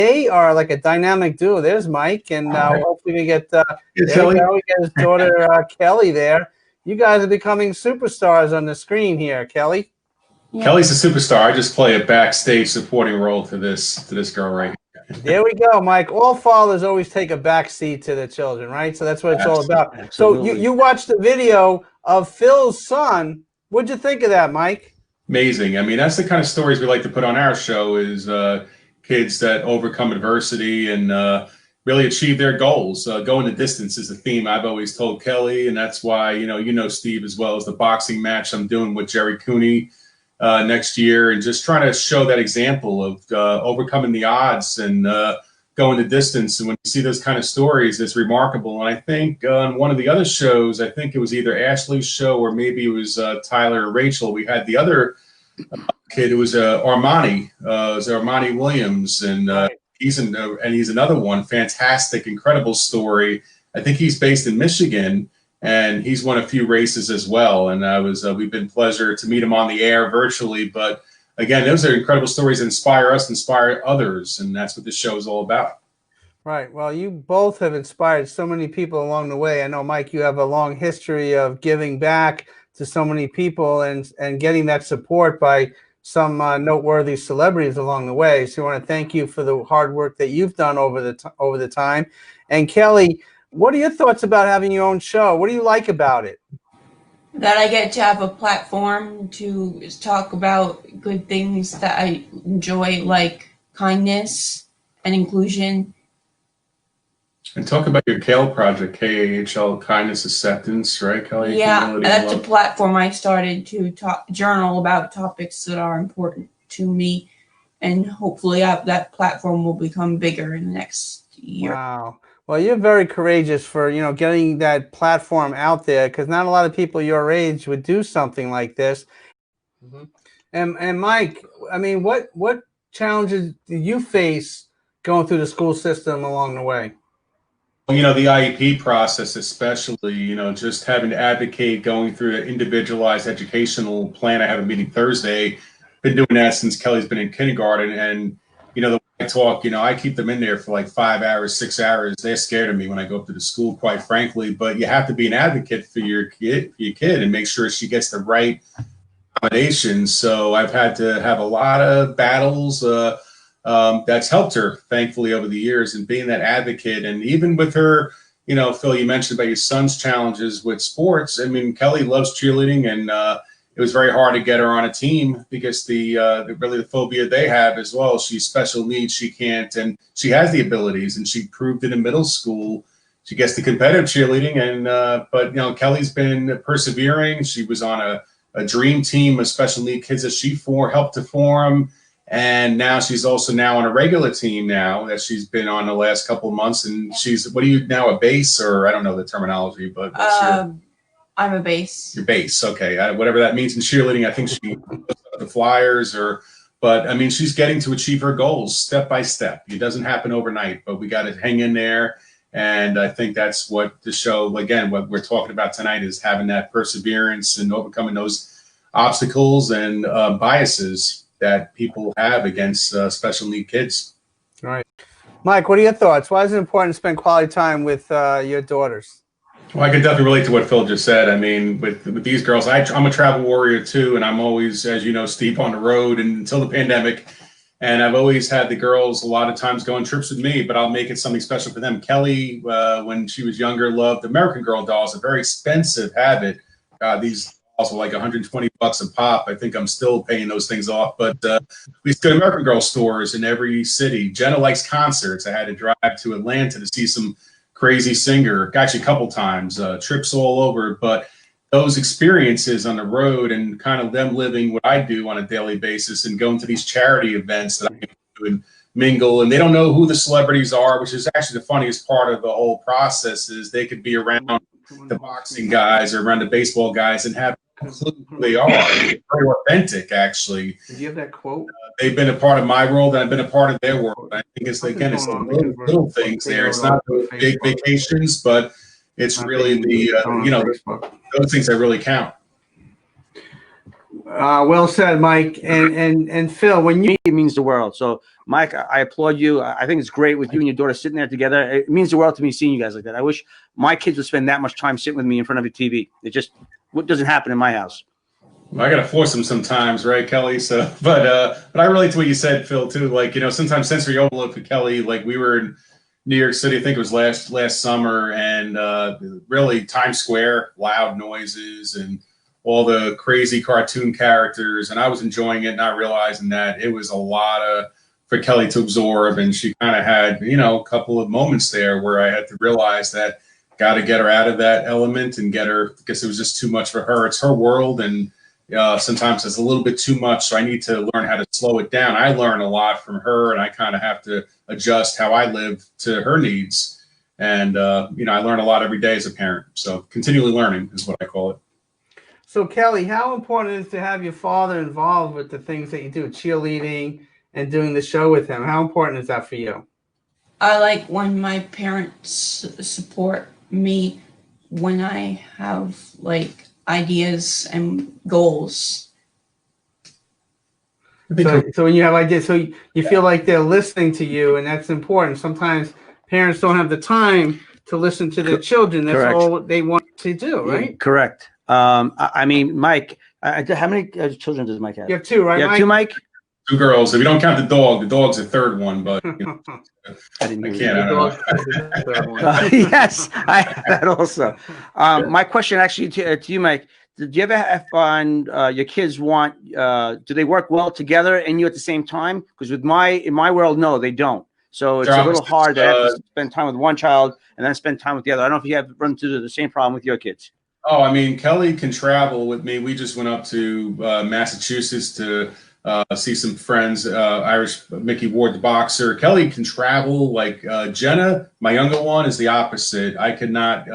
They are like a dynamic duo. There's Mike, and hopefully we get we get his daughter Kelly there. You guys are becoming superstars on the screen here, Kelly. Yeah. Kelly's a superstar. I just play a backstage supporting role to this girl right here. There we go, Mike. All fathers always take a back seat to their children, right? So that's what it's all about. Absolutely. So you watched the video of Phil's son. What'd you think of that, Mike? Amazing. I mean, that's the kind of stories we like to put on our show is kids that overcome adversity and really achieve their goals. Going the distance is a theme I've always told Kelly, and that's why, you know, Steve, as well as the boxing match I'm doing with Jerry Cooney next year, and just trying to show that example of overcoming the odds and going the distance. And when you see those kind of stories, it's remarkable. And I think on one of the other shows, I think it was either Ashley's show or maybe it was Tyler or Rachel, we had the other kid who was Armani Williams, and he's another one, fantastic, incredible story. I think he's based in Michigan, and he's won a few races as well. And we've been pleasure to meet him on the air virtually. But again, those are incredible stories that inspire us, inspire others, and that's what this show is all about. Right. Well, you both have inspired so many people along the way. I know, Mike, you have a long history of giving back to so many people and getting that support by some noteworthy celebrities along the way. So I want to thank you for the hard work that you've done over the time. And Kelly, what are your thoughts about having your own show? What do you like about it? That I get to have a platform to talk about good things that I enjoy, like kindness and inclusion. And talk about your KAHL project, KAHL, Kindness Acceptance, right, Kelly? Yeah, that's a platform I started to journal about topics that are important to me, and hopefully that platform will become bigger in the next year. Wow. Well, you're very courageous for, you know, getting that platform out there, because not a lot of people your age would do something like this. Mm-hmm. And Mike, I mean, what challenges did you face going through the school system along the way? You know, the IEP process, especially, you know, just having to advocate going through an individualized educational plan. I have a meeting Thursday. Been doing that since Kelly's been in kindergarten. And, you know, the way I talk, you know, I keep them in there for like 5 hours, 6 hours. They're scared of me when I go up to the school, quite frankly. But you have to be an advocate for your kid and make sure she gets the right accommodations. So I've had to have a lot of battles. That's helped her, thankfully, over the years, and being that advocate. And even with her, you know, Phil, you mentioned about your son's challenges with sports. I mean, Kelly loves cheerleading, and it was very hard to get her on a team because really the phobia they have as well. She's special needs. She can't, and she has the abilities, and she proved it in middle school. She gets the competitive cheerleading, and but you know, Kelly's been persevering. She was on a dream team of special need kids that she helped to form. And now she's also now on a regular team now that she's been on the last couple of months. And she's, what are you now, a base, or I don't know the terminology, but what's I'm a base. Your base, okay. Whatever that means in cheerleading. I think she the flyers but I mean, she's getting to achieve her goals step by step. It doesn't happen overnight, but we got to hang in there. And I think that's what the show, again, what we're talking about tonight is having that perseverance and overcoming those obstacles and biases that people have against special need kids. All right. Mike, what are your thoughts? Why is it important to spend quality time with your daughters? Well, I can definitely relate to what Phil just said. I mean, with these girls, I'm a travel warrior too, and I'm always, as you know, Steve, on the road and until the pandemic. And I've always had the girls a lot of times go on trips with me, but I'll make it something special for them. Kelly, when she was younger, loved American Girl dolls, a very expensive habit. These were like $120 a pop. I think I'm still paying those things off, but we go to American Girl stores in every city. Jenna likes concerts. I had to drive to Atlanta to see some crazy singer, actually a couple times, trips all over. But those experiences on the road and kind of them living what I do on a daily basis and going to these charity events that I do and mingle, and they don't know who the celebrities are, which is actually the funniest part of the whole process is they could be around the boxing guys or around the baseball guys and have who they are. Very authentic, actually. Did you have that quote? They've been a part of my world, and I've been a part of their world. I think it's, again, it's the little things there. It's not the big vacations, but it's really the, you know, those things that really count. Well said, Mike. And Phil, when you It means the world. So, Mike, I applaud you. I think it's great with you and your daughter sitting there together. It means the world to me seeing you guys like that. I wish my kids would spend that much time sitting with me in front of a TV. It just what doesn't happen in my house. Well, I gotta force them sometimes, right, Kelly? So, but I relate to what you said, Phil, too. Like, sometimes sensory overload for Kelly. Like, we were in New York City, I think it was last summer, and really Times Square, loud noises and all the crazy cartoon characters, and I was enjoying it, not realizing that it was a lot for Kelly to absorb, and she kind of had, a couple of moments there where I had to realize that got to get her out of that element and get her, because it was just too much for her. It's her world, and sometimes it's a little bit too much, so I need to learn how to slow it down. I learn a lot from her, and I kind of have to adjust how I live to her needs. And, I learn a lot every day as a parent. So continually learning is what I call it. So, Kelly, how important is it to have your father involved with the things that you do, cheerleading and doing the show with him? How important is that for you? I like when my parents support me when I have like ideas and goals. So when you have ideas, so you feel like they're listening to you, and that's important. Sometimes parents don't have the time to listen to their children. That's Correct. all they want to do, right? Correct. I mean, Mike, how many children does Mike have? You have two, right, You have Mike? two, Mike? Two girls. If you don't count the dog, the dog's the third one, but I didn't I hear can't. I don't know. yes, I have that also. My question actually to you, Mike, did you ever have fun? Your kids do they work well together and you at the same time? Because in my world, no, they don't. So it's a little hard to have to spend time with one child and then spend time with the other. I don't know if you have run into the same problem with your kids. Oh, I mean, Kelly can travel with me. We just went up to Massachusetts to see some friends, Irish Mickey Ward, the boxer. Kelly can travel. Like Jenna, my younger one, is the opposite. I could not.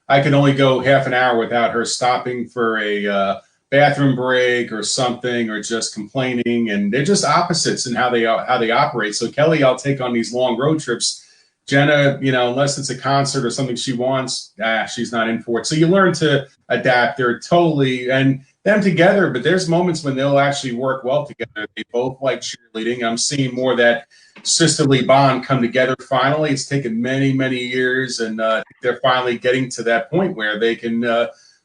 I could only go half an hour without her stopping for a bathroom break or something, or just complaining. And they're just opposites in how they operate. So Kelly, I'll take on these long road trips. Jenna, unless it's a concert or something she wants, she's not in for it. So you learn to adapt. They're totally, and them together, but there's moments when they'll actually work well together. They both like cheerleading. I'm seeing more of that sisterly bond come together finally. It's taken many, many years, and they're finally getting to that point where they can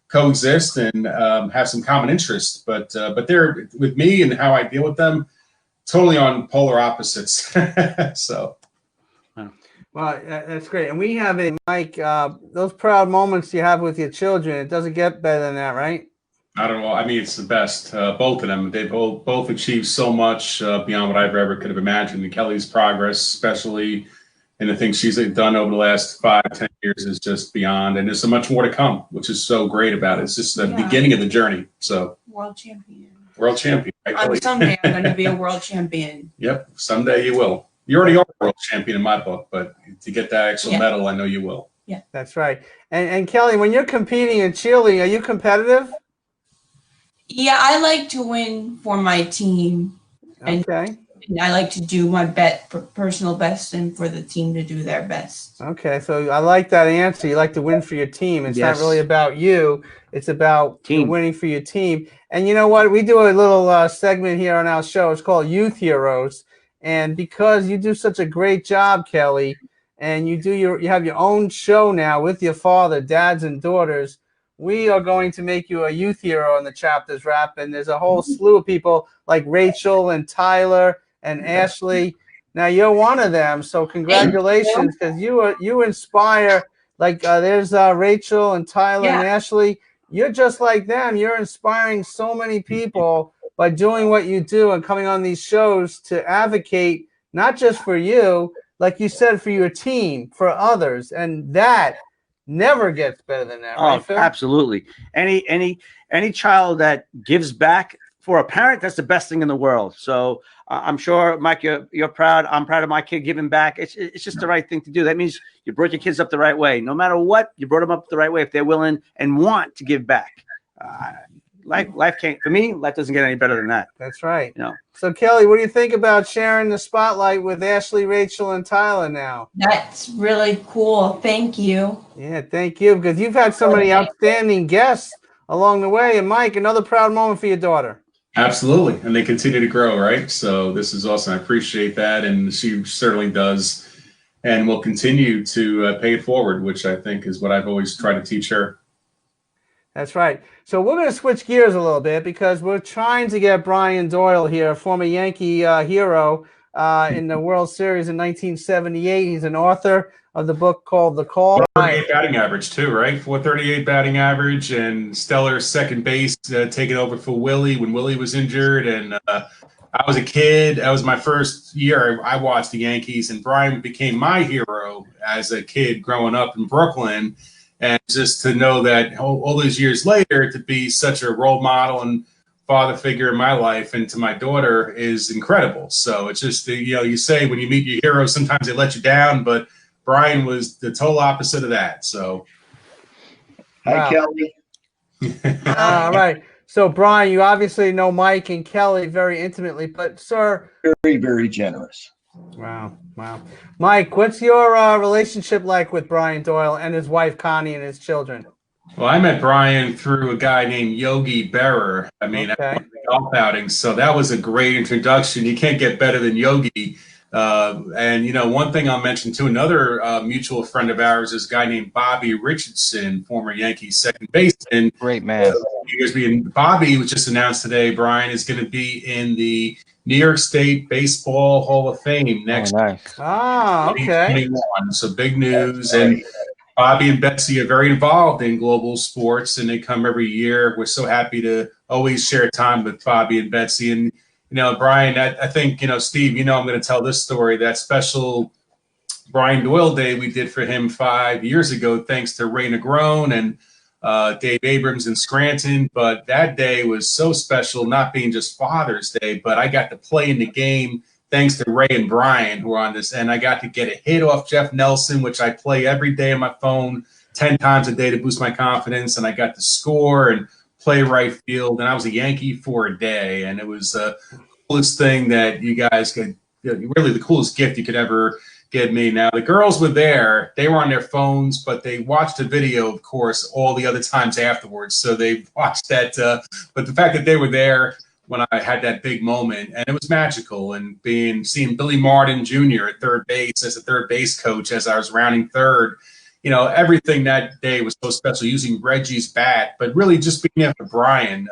coexist and have some common interests. But they're, with me and how I deal with them, totally on polar opposites. So. Well, that's great. And we have Mike, those proud moments you have with your children, it doesn't get better than that, right? I don't know. I mean, it's the best. Both of them, they both achieved so much beyond what I've ever could have imagined. And Kelly's progress, especially in the things she's done over the last 5-10 years, is just beyond. And there's so much more to come, which is so great about it. It's just the beginning of the journey. So World champion. World champion. Someday I'm going to be a world champion. Yep. Someday you will. You already are a world champion in my book, but to get that actual medal, I know you will. Yeah. That's right. And Kelly, when you're competing in cheerleading, are you competitive? Yeah, I like to win for my team. Okay. And I like to do my personal best and for the team to do their best. Okay, so I like that answer. You like to win for your team. It's not really about you. It's about winning for your team. And you know what? We do a little segment here on our show. It's called Youth Heroes. And because you do such a great job, Kelly, and you have your own show now with your father, dads and daughters, we are going to make you a youth hero in the Chapters Wrap. And there's a whole slew of people like Rachel and Tyler and Ashley. Now you're one of them, so congratulations, because you inspire. Like there's Rachel and Tyler and Ashley. You're just like them. You're inspiring so many people by doing what you do and coming on these shows to advocate not just for you, like you said, for your team, for others, and that never gets better than that, right, Phil? Absolutely. Any child that gives back for a parent, that's the best thing in the world. So I'm sure, Mike, you're proud. I'm proud of my kid giving back. It's just the right thing to do. That means you brought your kids up the right way. No matter what, you brought them up the right way if they're willing and want to give back. Life can't, for me, life doesn't get any better than that. That's right. So Kelly, what do you think about sharing the spotlight with Ashley, Rachel, and Tyler now? That's really cool. Thank you. Yeah, thank you, because you've had so many outstanding guests along the way. And Mike, another proud moment for your daughter. Absolutely. And they continue to grow, right? So this is awesome. I appreciate that. And she certainly does. And will continue to pay it forward, which I think is what I've always tried to teach her. That's right. So we're going to switch gears a little bit because we're trying to get Brian Doyle here, former Yankee hero in the World Series in 1978. He's an author of the book called The Call. 438 batting average too, right? 438 batting average and stellar second base, taking over for Willie when Willie was injured. And I was a kid. That was my first year I watched the Yankees, and Brian became my hero as a kid growing up in Brooklyn. And just to know that all those years later, to be such a role model and father figure in my life and to my daughter is incredible. So it's just, you say when you meet your heroes, sometimes they let you down, but Brian was the total opposite of that. So. Hi, Kelly. All right. So, Brian, you obviously know Mike and Kelly very intimately, but, sir. Very, very generous. Wow. Wow. Mike, what's your relationship like with Brian Doyle and his wife, Connie, and his children? Well, I met Brian through a guy named Yogi Berra. I mean, okay. at the golf outings. So that was a great introduction. You can't get better than Yogi. And, one thing I'll mention too, another mutual friend of ours is a guy named Bobby Richardson, former Yankees second baseman. Great man. Bobby was just announced today, Brian, is going to be in the New York State Baseball Hall of Fame next year. Nice. Ah, okay. 2021. So big news. And Bobby and Betsy are very involved in global sports, and they come every year. We're so happy to always share time with Bobby and Betsy. And, Brian, I think, Steve, I'm going to tell this story. That special Brian Doyle Day we did for him 5 years ago, thanks to Ray Negron and Dave Abrams in Scranton. But that day was so special, not being just Father's Day, but I got to play in the game thanks to Ray and Brian who are on this. And I got to get a hit off Jeff Nelson, which I play every day on my phone 10 times a day to boost my confidence. And I got to score and play right field. And I was a Yankee for a day. And it was the coolest thing that you guys could, really the coolest gift you could ever give me. Now, the girls were there. They were on their phones, but they watched the video, of course, all the other times afterwards. So they watched that. But the fact that they were there when I had that big moment, and it was magical. And seeing Billy Martin Jr. at third base as a third base coach as I was rounding third, everything that day was so special, using Reggie's bat, but really just being there for Brian,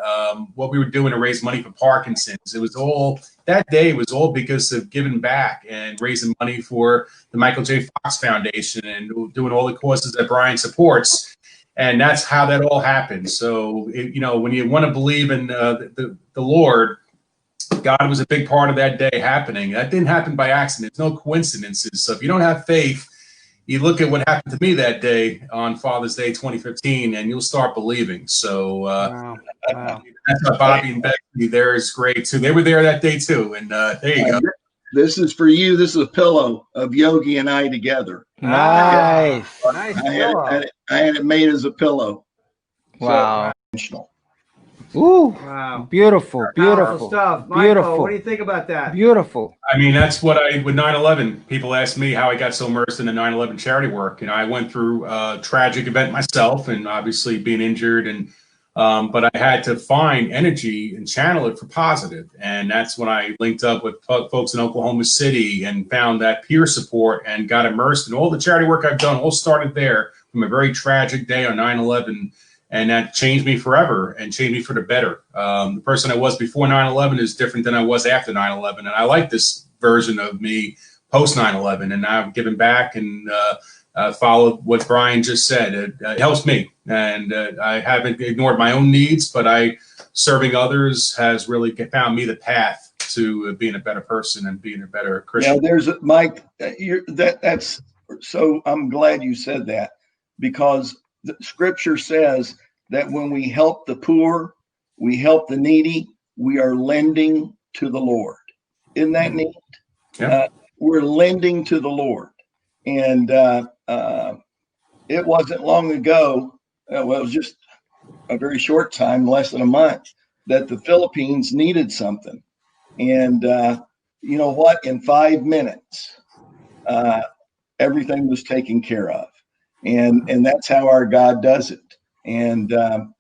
what we were doing to raise money for Parkinson's. It was all, that day was all because of giving back and raising money for the Michael J. Fox Foundation and doing all the causes that Brian supports. And that's how that all happened. So, when you want to believe in the Lord, God was a big part of that day happening. That didn't happen by accident. There's no coincidences. So if you don't have faith, you look at what happened to me that day on Father's Day 2015, and you'll start believing. So wow. That's why Bobby and Becky there is great too. They were there that day too, and there you go. This is for you. This is a pillow of Yogi and I together. Nice. Nice. I had it made as a pillow. Wow. So, Ooh. Wow. Beautiful. Beautiful stuff. Beautiful. Michael, what do you think about that? Beautiful. I mean, that's what with 9/11, people ask me how I got so immersed in the 9/11 charity work. I went through a tragic event myself, and obviously being injured, and but I had to find energy and channel it for positive. And that's when I linked up with folks in Oklahoma City and found that peer support and got immersed in all the charity work I've done. All started there from a very tragic day on 9/11. And that changed me forever and changed me for the better. The person I was before 9/11 is different than I was after 9/11. And I like this version of me post 9/11. And I've given back and followed what Brian just said. It helps me. And I haven't ignored my own needs, but serving others has really found me the path to being a better person and being a better Christian. Yeah, there's Mike. That's so. I'm glad you said that, because the scripture says that when we help the poor, we help the needy, we are lending to the Lord. Isn't that neat? Yeah. We're lending to the Lord. And it wasn't long ago, well, it was just a very short time, less than a month, that the Philippines needed something. And you know what? In 5 minutes, everything was taken care of. And that's how our God does it. And the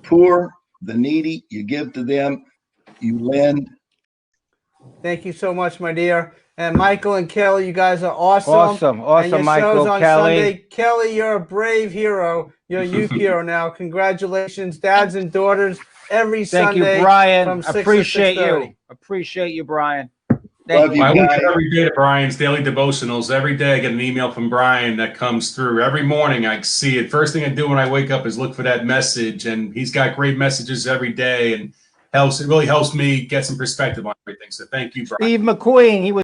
poor the needy, you give to them, you lend. Thank you so much, my dear. And Michael and Kelly, you guys are awesome. Awesome. And your Michael, show's on Kelly. Sunday. Kelly, you're a brave hero. You're a youth hero now. Congratulations, dads and daughters, every Thank Sunday. you, Brian. From 6 to Appreciate 6:30. you. Appreciate you, Brian. Love you I wake guys. up every day to Brian's daily devotionals. Every day I get an email from Brian that comes through. Every morning I see it. First thing I do when I wake up is look for that message, and he's got great messages every day, and it really helps me get some perspective on everything. So thank you, Brian. Steve McQueen, he was